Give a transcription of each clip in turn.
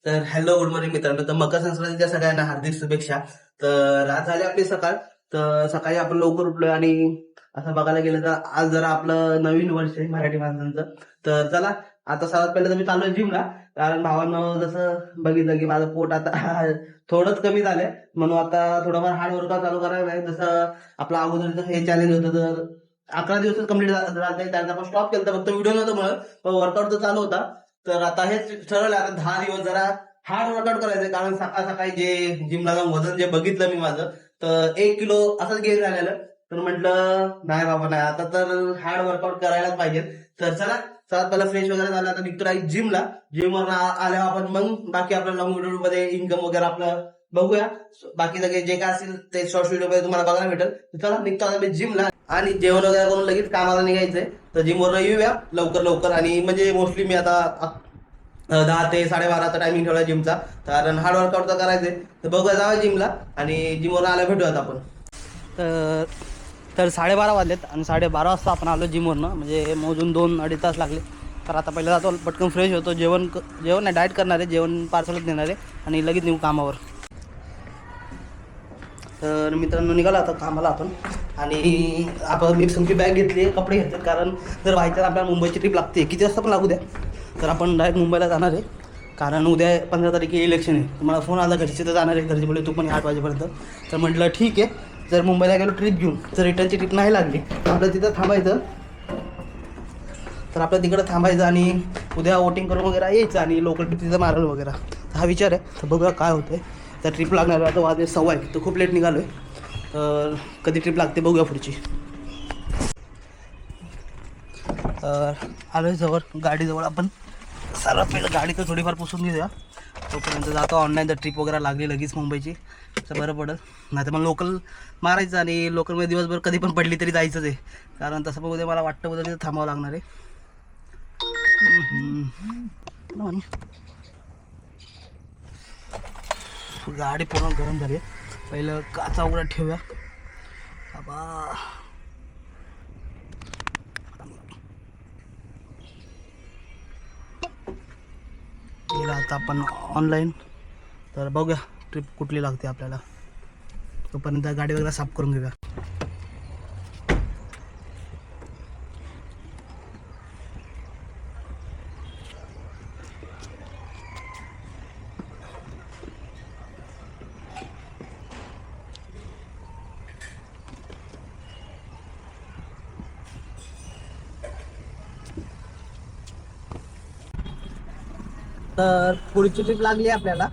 तर hello good morning मित्रांनो. तर मकर संक्रांतीच्या सगळ्यांना हार्दिक शुभेच्छा. तर आज झाली आपली सकाळ. तर सकाळी आपण लवकर उठलोय आणि असं बघायला गेलं तर आज जरा आपलं नवीन वर्ष आहे मराठी माणसांचं. तर चला आता सर्वात पहिलं तर मी चाललोय जिमला. कारण भावानं जसं बघितलं की माझं पोट आता थोडंच कमी झालंय, म्हणून आता थोडंफार हार्ड वर्कआउट चालू करायला आहे. जसं आपलं अगोदरचं हे चॅलेंज होतं तर 11 दिवसच कम्प्लीट झालं, त्यानंतर आपण स्टॉप केलं फक्त व्हिडिओ नव्हतं म्हणून, पण वर्कआउट तर चालू होता. तर आता हेच ठरवलं आता 10 दिवस जरा हार्ड वर्कआउट करायचं, कारण सकाळ सकाळी जे जिमला जाऊन वजन जे बघितलं मी माझं, तर 1 किलो असंच गेन झालेलं. तर म्हटलं नाही बाबा नाही, आता तर हार्ड वर्कआउट करायलाच पाहिजे. तर चला सर्वात पहिला फ्रेश वगैरे झाला, आता निघतो आहे जिमला. जिमवर आल्यावर आपण मग बाकी आपल्या लॉंग व्हिडिओ मध्ये इन्कम वगैरे आपलं बघूया. बाकी सगळे जे काय असेल ते शॉर्ट व्हिडिओ मध्ये तुम्हाला बघायला भेटेल. तर चला निघतो आता मी जिमला आणि जेवण वगैरे करून लगेच कामाला निघायचंय. तर जिमवर येऊया लवकर लवकर. आणि म्हणजे मोस्टली मी आता 10 ते 12:30चा टायमिंग ठेवला जिमचा, कारण हार्ड वर्कआउट तर करायचंय. तर बघूया जाऊया जिमला आणि जिमवर आल्या भेटूयात आपण. तर तर 12:30 वाजलेत आणि 12:30 वाजता आपण आलो जिमवरनं, म्हणजे मोजून 2-2.5 तास लागले. तर आता पहिलं जातो पटकन फ्रेश होतो, जेवण नाही डाएट करणार आहे, जेवण पार्सलच देणार आहे आणि लगेच निघू कामावर. तर मित्रांनो निघाला आता कामाला आपण. आणि आपण मी तुमची बॅग घेतली, कपडे घेतले, कारण जर व्हायचं आपल्याला मुंबईची ट्रिप लागते, किती वाजता पण लागू द्या. तर आपण डायरेक्ट मुंबईला जाणार आहे, कारण उद्या 15 तारखेला इलेक्शन आहे. तुम्हाला फोन आला घरचे तर जाणार आहे, घरचे बोलले तू पण 8 वाजेपर्यंत. तर म्हटलं ठीक आहे, जर मुंबईला गेलो ट्रिप घेऊन, जर रिटर्नची ट्रिप नाही लागली आपलं तिथं थांबायचं. तर आपलं तिकडं थांबायचं आणि उद्या वोटिंग करून वगैरे यायचं आणि लोकल ट्रिप तिथं मारायला वगैरे. हा विचार आहे. तर बघूया काय होतं आहे. तर ट्रिप लागणार आहे, आता वाजले 1:15, तर खूप लेट निघालो आहे. तर कधी ट्रिप लागते बघूया पुढची. तर आलो आहे जवळ, गाडीजवळ. आपण सर्वात पहिलं गाडी तर थोडीफार पुसून घेऊया, तोपर्यंत जातो ऑनलाईन. तर ट्रिप वगैरे लागली लगेच मुंबईची तर बरं पडेल. नाही तर मग लोकल मारायचं आणि लोकलमध्ये दिवसभर कधी पण पडली तरी जायचंच आहे, कारण तसं बघू दे मला वाटतं उद्या तिथं थांबावं लागणार आहे. गाडी पूर्ण गरम झाली आहे, पहिलं काचा उघडा ठेवूया. बाबा गेला आता आपण ऑनलाईन. तर बघूया ट्रिप कुठली लागते आपल्याला, तोपर्यंत गाडी वगैरे साफ करून घेऊया. तर पुढची ट्रिप लागली आपल्याला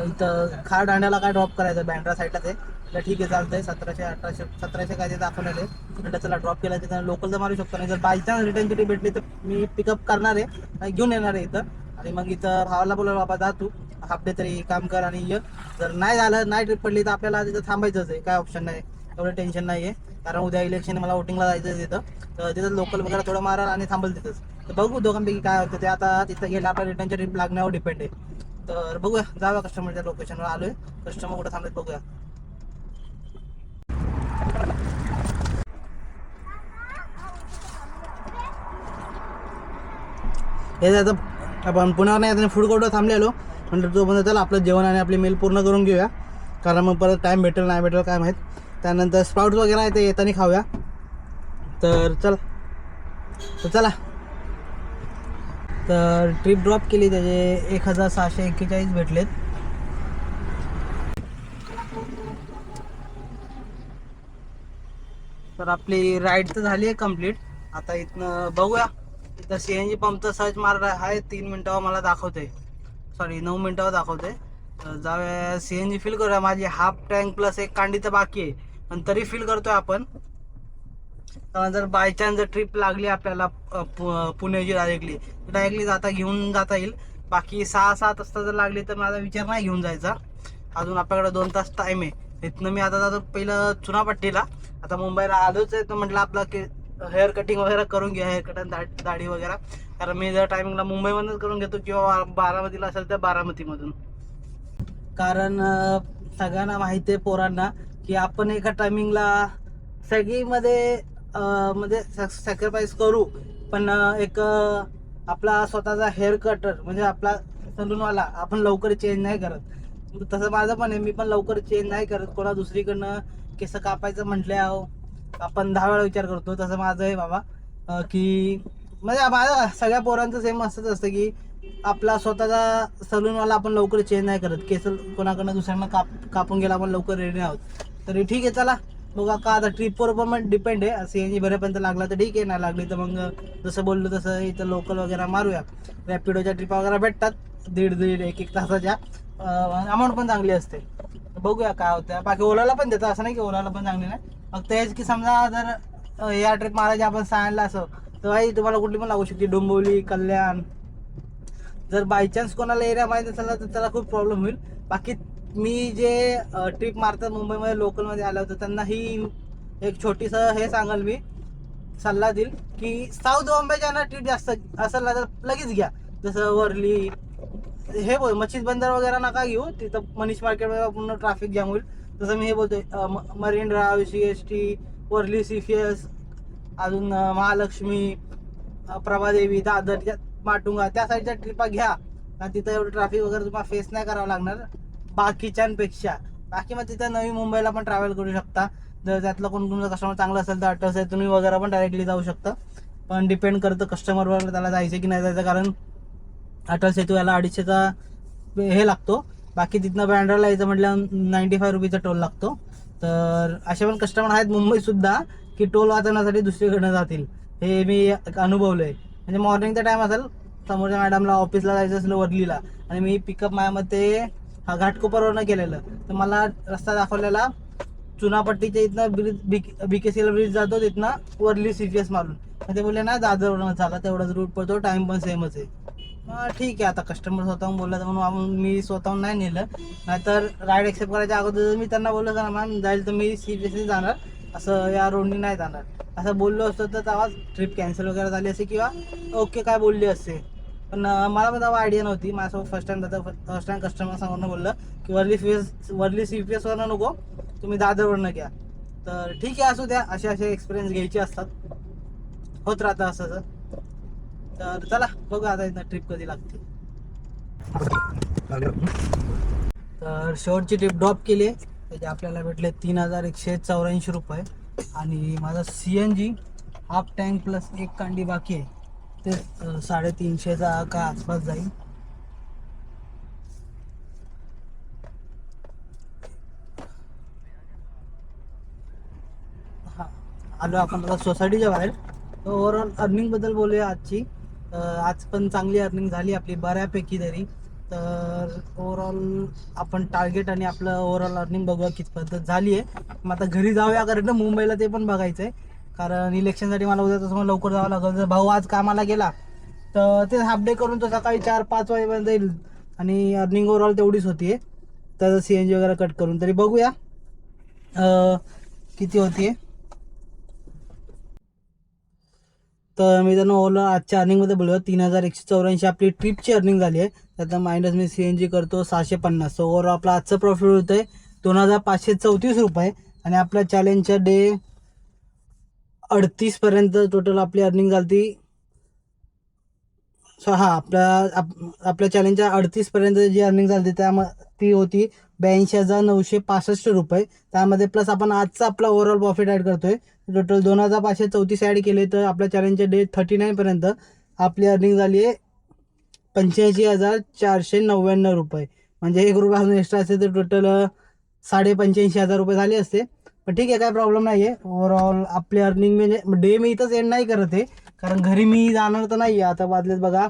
इथं खारदाण्याला काय ड्रॉप करायचं, बँड्रा साईडला ते. तर ठीक आहे चालतंय. 1700-1800-1700 काय ते दाखवलेले. म्हटलं चला ड्रॉप केलं तिथं लोकल तर मारू शकतो, नाही जर बाय चान्स रिटर्नची ट्रिप भेटली तर मी पिकअप करणार आहे आणि घेऊन येणार आहे इथं. आणि मग इथं भावाला बोलवलं बाबा जा तू हाफ डे तरी काम कर आणि ये. जर नाही झालं, नाही ट्रिप पडली तर आपल्याला तिथं थांबायचंच आहे, काय ऑप्शन नाही. एवढं टेन्शन नाही आहे, कारण उद्या इलेक्शन मला वोटिंगला जायचं आहे तिथं. तर तिथं लोकल वगैरे थोडं मारा आणि थांबल तिथंच. तर बघू दोघांपैकी काय होतं ते. आता तिथं गेलं आपल्या रिटर्नच्या ट्रिप लागण्यावर डिपेंड आहे. तर बघूया, जाऊया कस्टमरच्या लोकेशनवर. आलोय, कस्टमर कुठं थांबलेत बघूया. हे आता आपण पुण्यावर नाही फूड कोर्टवर थांबलेलो. म्हणजे तो म्हणजे चला आपलं जेवण आणि आपली मेल पूर्ण करून घेऊया, कारण मग परत टाईम भेटेल नाही भेटेल काय माहीत. त्यानंतर स्प्राउट्स वगैरे आहे ते येताना खाऊया. तर चला. तर ट्रिप ड्रॉप केली, त्याचे 1641 भेटलेत. तर आपली राईड तर झाली आहे कम्प्लीट. आता इथनं बघूया, इथं CNG पंपचं सर्च मारला आहे, 3 मिनिटावर मला दाखवते, सॉरी 9 मिनिटावर दाखवते. तर जाऊया CNG फिल करूया. माझी हाफ टँक प्लस एक कांडी तर बाकी आहे, पण तरी फिल करतोय आपण. जर बाय चान्स जर ट्रिप लागली आपल्याला पुण्याची डायरेक्टली घेऊन जाता येईल. बाकी 6-7 वाजता जर लागली तर माझा विचार नाही घेऊन जायचा, अजून आपल्याकडे 2 तास टाइम आहे. इथनं मी आता जातो पहिलं चुनापट्टीला. आता मुंबईला आलोच आहे तर म्हटलं आपलं हेअर कटिंग वगैरे करून घ्या, हेअर कट आणि दाढी वगैरे. कारण मी जर टायमिंगला मुंबईमधूनच करून घेतो, किंवा बारामतीला असेल तर बारामतीमधून. कारण सगळ्यांना माहिती आहे पोरांना की आपण एका टायमिंगला सगळीमध्ये म्हणजे सॅक्रिफाईस करू, पण एक आपला स्वतःचा हेअर कटर म्हणजे आपला सलूनवाला आपण लवकर चेंज नाही करत. तसं माझं पण आहे, मी पण लवकर चेंज नाही करत. कोणा दुसरीकडनं केस कापायचं म्हटल्यावर आपण 10 वेळा विचार करतो. तसं माझं आहे बाबा, की म्हणजे माझं सगळ्या पोरांचं सेम असंच असतं की आपला स्वतःचा सलूनवाला आपण लवकर चेंज नाही करत. केस कोणाकडनं दुसऱ्यांना कापून गेला आपण लवकर रेडी आहोत. तरी ठीक आहे, चला बघा का आता ट्रिपवर पण डिपेंड आहे. CNG भरेपर्यंत लागला तर ठीक आहे, नाही लागली तर मग जसं बोललो तसं इथं लोकल वगैरे मारूया. रॅपिडोच्या ट्रिपा वगैरे भेटतात 1.5 1 तासाच्या, अमाऊंट पण चांगली असते. बघूया काय होतं. बाकी ओलाला पण देतं, असं नाही की ओलाला पण चांगली नाही. फक्त हेच की समजा जर या ट्रिप मारायची आपण सांगितलं असं तर भाई तुम्हाला कुठली पण लागू शकते, डोंबिवली, कल्याण. जर बायचान्स कोणाला एरिया माहिती असेल तर त्याला खूप प्रॉब्लेम होईल. बाकी मी जे ट्रिप मारतात मुंबईमध्ये लोकलमध्ये आलं होतं त्यांना ही एक छोटीसं हे सांगाल मी, सल्ला देईल की साऊथ बॉम्बेच्या ना ट्रिप जास्त असेल ना तर लगेच घ्या. जसं वर्ली हे बोल मच्छीद बंदर वगैरे नका घेऊ, तिथं मनीष मार्केटमध्ये पूर्ण ट्रॅफिक जाम होईल. जसं मी हे बोलतोय Marine Drive, CST, Worli, CFS, अजून महालक्ष्मी, प्रभादेवी, दादर, माटुंगा त्या साईडच्या ट्रिपा घ्या. तिथं एवढं ट्रॅफिक वगैरे तुम्हाला फेस नाही करावं लागणार बाकीच्यांपेक्षा. बाकी मग तिथं नवी मुंबईला पण ट्रॅव्हल करू शकता. जर त्यातलं कोण तुमचं कस्टमर चांगलं असेल तर अटल तुम्ही वगैरे पण डायरेक्टली जाऊ शकता. पण डिपेंड करतं कस्टमरवर त्याला जायचं की नाही जायचं, कारण अटल सेतू याला 250चा हे लागतो. बाकी तिथनं बँड्राला यायचं म्हटलं 95 रुपीचा टोल लागतो. तर असे पण कस्टमर आहेत मुंबईसुद्धा की टोल वाचवण्यासाठी दुसरीकडनं जातील. हे मी अनुभवलंय. म्हणजे मॉर्निंगचा टाइम असेल, समोरच्या मॅडमला ऑफिसला जायचं असेल वर्लीला, आणि मी पिकअप माझ्यामध्ये घाटकोपरवरनं केलेलं, तर मला रस्ता दाखवलेला चुनापट्टीच्या इथनं BKCL ब्रिज जातो, तिथनं वर्ली CFS मारून. ते बोलले ना दादरवरून झाला तेवढाच रूट पडतो, टाइम पण सेमच आहे. ठीक आहे, आता कस्टमर स्वतःहून बोलला तर म्हणून मी स्वतःहून नाही नेलं. नाहीतर राईड एक्सेप्ट करायच्या अगोदर मी त्यांना बोललो ना मॅम जाईल तर मी CFS जाणार, असं या रोडनी नाही जाणार, असं बोललो असतो तर तेव्हा ट्रिप कॅन्सल वगैरे झाली असते किंवा ओके काय बोलली असते. पण मला पण तेव्हा आयडिया नव्हती. माझ्यासोबत फर्स्ट टाइम कस्टमर समोरनं बोललं की वर्ली CFS वरनं नको, तुम्ही दादरवरनं घ्या. तर ठीक आहे, असू द्या, असे एक्सपिरियन्स घ्यायचे असतात, होत राहतं असं. तर चला बघू आता इथं ट्रिप कधी लागते. तर शेवटची ट्रिप ड्रॉप केली आहे, त्याचे आपल्याला भेटले 3184 रुपये. आणि माझा CNG हाफ टँक प्लस 1 कांडी बाकी आहे, ते 350चा का आसपास जाईल. हां, आलो आपण आता सोसायटीच्या बाहेर. तर ओव्हरऑल अर्निंगबद्दल बोलूया आजची. आज पण चांगली अर्निंग झाली आपली बऱ्यापैकी तरी. तर ओव्हरऑल आपण टार्गेट आणि आपलं ओव्हरऑल अर्निंग बघूया किती पद्धत झाली आहे. मग आता घरी जाऊया, कारण मुंबईला ते पण बघायचं आहे, कारण इलेक्शनसाठी मला उद्या तसं लवकर जावं लागेल. जर भाऊ आज कामाला गेला तर ते हाफ डे करून तो सकाळी 4-5 वाजेपर्यंत येईल, आणि अर्निंग ओव्हरऑल तेवढीच होती त्याचं CNG वगैरे कट करून. तरी बघूया किती होती. तर मी त्यांना ओला आजच्या अर्निंगमध्ये बोलूया 3184 आपली ट्रिपची अर्निंग झाली आहे. त्यातनं मायनस मी CNG करतो 650. सो ओव्हरऑल आपलं आजचं प्रॉफिट होतं आहे 2534 रुपये. आणि आपल्या चॅलेंजच्या डे 38 पर्यंत टोटल आपली अर्निंग झाली. सो हां, आपल्या चॅलेंजच्या 38 पर्यंत जी अर्निंग झाली ती होती 82,965 रुपये. त्यामध्ये प्लस आपण आजचा आपला ओव्हरऑल प्रॉफिट ॲड करतोय, टोटल 2534 ॲड केले. तर आपल्या चॅलेंजच्या डे 39 पर्यंत आपली अर्निंग झाली आहे 85,499 रुपये. म्हणजे 1 रुपया अजून एक्स्ट्रा असते तर टोटल 85,500 रुपये झाले असते. पण ठीक आहे, काय प्रॉब्लेम नाही आहे. ओव्हरऑल आपली अर्निंग म्हणजे डे मी इथंच एंड नाही करत आहे, कारण घरी मी जाणार तर नाही आहे. आता वाजलेत बघा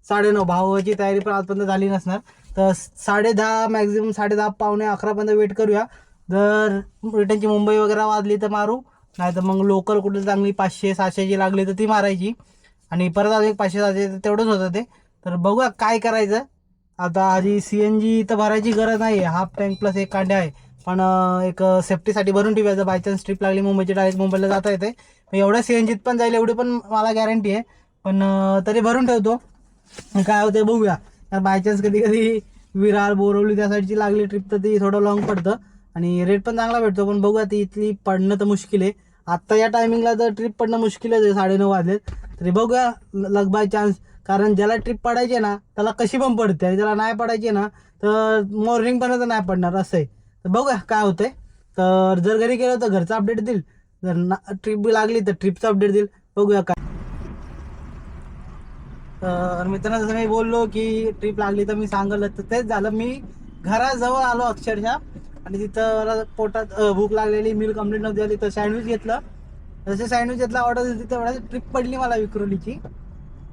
9:30. भावाची तयारी पण आजपर्यंत झाली नसणार, तर 10:30 मॅक्झिमम 10:30 पावणे 11पर्यंत वेट करूया. जर रिटर्नची मुंबई वगैरे वाजली तर मारू, नाही तर मग लोकल कुठे चांगली 500-600ची लागली तर ती मारायची, आणि परत अजून 500-700 तर तेवढंच होतं ते. तर बघूया काय करायचं. आता आधी CNG तर भरायची गरज नाही आहे, हाफ टँक प्लस 1 कांडे आहे, पण एक सेफ्टीसाठी भरून ठेवायचं. बायचान्स ट्रिप लागली मुंबईची, डायरेक्ट मुंबईला जाता येते. एवढ्या CNGत पण जाईल एवढी पण मला गॅरंटी आहे, पण तरी भरून ठेवतो. काय होतं बघूया. बायचान्स कधी विरार, बोरवली त्या साईडची लागली ट्रिप तर ती थोडं लॉंग पडतं, आणि रेट पण चांगला भेटतो. पण बघूया, ती इथली पडणं तर मुश्किल आहे. आत्ता या टायमिंगला तर ट्रिप पडणं मुश्किलच आहे, 9:30 वाजलेत. तरी बघूया, लक बाय चान्स कारण ज्याला ट्रिप पडायची ना त्याला कशी पण पडते आणि ज्याला नाही पडायची ना तर मॉर्निंग पर्यंत नाही पडणार असं आहे. तर बघूया काय होतंय. तर जर घरी गेलो तर घरचा अपडेट देईल, जर ट्रिप लागली तर ट्रिपचा अपडेट देईल. बघूया काय. तर मित्रांनो जसं मी बोललो की ट्रिप लागली तर मी सांगलं, तर तेच झालं. मी घराजवळ आलो अक्षरशः आणि तिथं मला पोटात भूक लागलेली, मिल कंप्लीट नव्हती झाली तर सँडविच घेतलं. जसे सँडविच घेतला ऑर्डर दिली तेवढ्या ट्रिप पडली मला विक्रोलीची.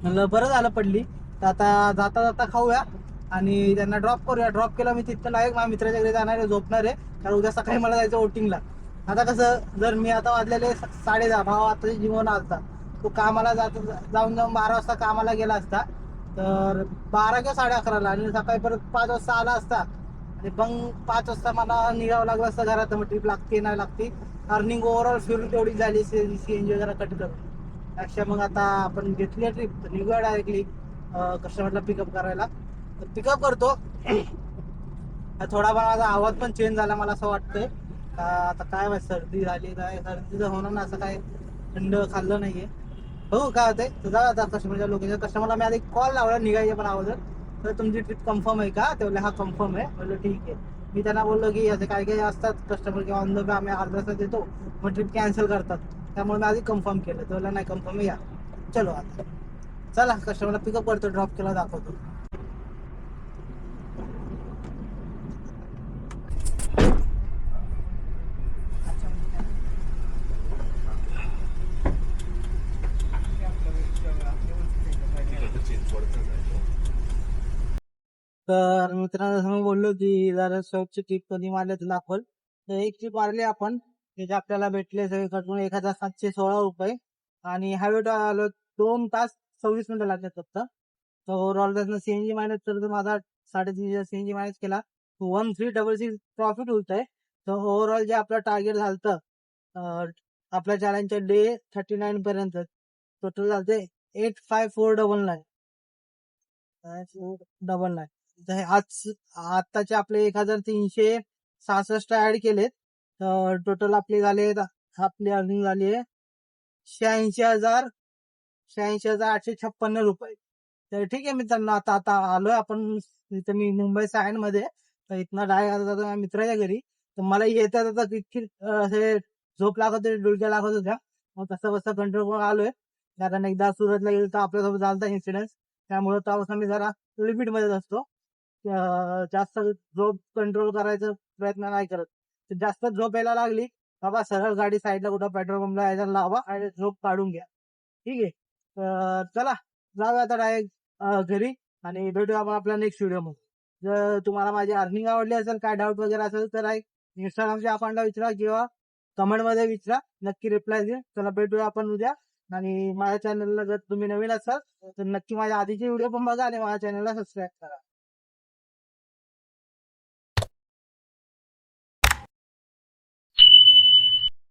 म्हणलं बरं झालं पडली, तर आता जाता जाता खाऊया आणि त्यांना ड्रॉप करूया. ड्रॉप केलं मी तिथं डायरेक्ट माझ्या मित्राच्या घरी जाणार आहे, झोपणार आहे, कारण उद्या सकाळी मला जायचं वोटिंगला. आता कसं जर मी आता वाजलेले 10:30, भाव आता जीवन आलता, तो कामाला जाऊन 12 वाजता कामाला गेला असता, तर 12 किंवा 11:30ला आणि सकाळी परत 5 वाजता आला असता आणि मग 5 वाजता मला निघावं लागलं असतं घरात. मग ट्रिप लागते नाही लागते, अर्निंग ओव्हरऑल फिरून तेवढी झाली, सीएनजी वगैरे कट करून. त्यापेक्षा मग आता आपण घेतली ट्रिप तर निघूया डायरेक्टली कस्टमरला पिकअप करायला. तर पिकअप करतो. थोडाफार माझा आवाज पण चेंज झाला मला असं वाटतंय. आता काय माहिती सर्दी झाली काय, सर्दीचं होणार ना, असं काय थंड खाल्लं नाहीये. हो काय होतंय तर जा आता कस्टमरच्या लोकेशन. कस्टमरला मी आधी कॉल लावला निघायचे पण अगोदर, तर तुमची ट्रिप कन्फर्म आहे का, ते बोलले हा कन्फर्म आहे. बोललो ठीक आहे. मी त्यांना बोललो की असे काही काही असतात कस्टमर किंवा ऑन द वे आम्ही अर्धा तास देतो मग ट्रिप कॅन्सल करतात, त्यामुळे मी आधी कन्फर्म केलं. तर बोलला नाही कन्फर्म या. चलो आता चला कस्टमरला पिकअप करतो, ड्रॉप केला दाखवतो. तर मित्रांनो जसं मी बोललो की जरा शॉपची ट्रिप कधी मारली तर दाखवल. तर एक ट्रिप मारली आपण, त्याचे आपल्याला भेटले सगळे कटून 1,716 रुपये आणि हायवे आलो 2 तास 26 मिनिटं लागले फक्त. तर ओव्हरऑल त्यातनं सीएनजी मायनस तर माझा 3.5 सीएनजी मायनस केला, 1366 प्रॉफिट होत आहे. तर ओव्हरऑल जे आपलं टार्गेट झालं आपल्या चॅलेंजच्या डे 39 पर्यंत टोटल झालं 85,499. 499 आज आत्ताचे आपले 1,366 ऍड केलेत. तर टोटल आपले झाले, आपली अर्निंग झाली आहे 86,856 रुपये. तर ठीक आहे मित्रांनो, आता आता आलोय आपण इथं, मी मुंबई सायन मध्ये. तर इथनं डायरेक्ट आता जातो मित्राच्या घरी. तर मला येतात आता इतकी असे झोप लागत होती, डुलक्या लागत होत्या. मग कसं बसं कंट्रोल करून आलोय, कारण एकदा सुरतला गेलो तर आपल्यासोबत झालता इन्सिडेंट. त्यामुळे तेव्हापासून मी जरा लिमिट मध्येच असतो. जास्त झोप कंट्रोल करायचा प्रयत्न नाही करत. तर जास्त झोप यायला लागली बाबा सरळ गाडी साईडला कुठं पेट्रोल पंपला यायला लावा आणि झोप काढून घ्या. ठीक आहे. तर चला जाऊया आता डायरेक्ट घरी आणि भेटूया आपण आपल्या नेक्स्ट व्हिडिओ मध्ये. जर तुम्हाला माझी अर्निंग आवडली असेल, काय डाऊट वगैरे असेल तर एक इंस्टाग्रामच्या अकाउंटला विचारा किंवा कमेंट मध्ये विचारा, नक्की रिप्लाय देईल. चला भेटूया आपण उद्या. आणि माझ्या चॅनलला जर तुम्ही नवीन असाल तर नक्की माझ्या आधीचे व्हिडिओ पण बघा आणि माझ्या चॅनलला सबस्क्राईब करा.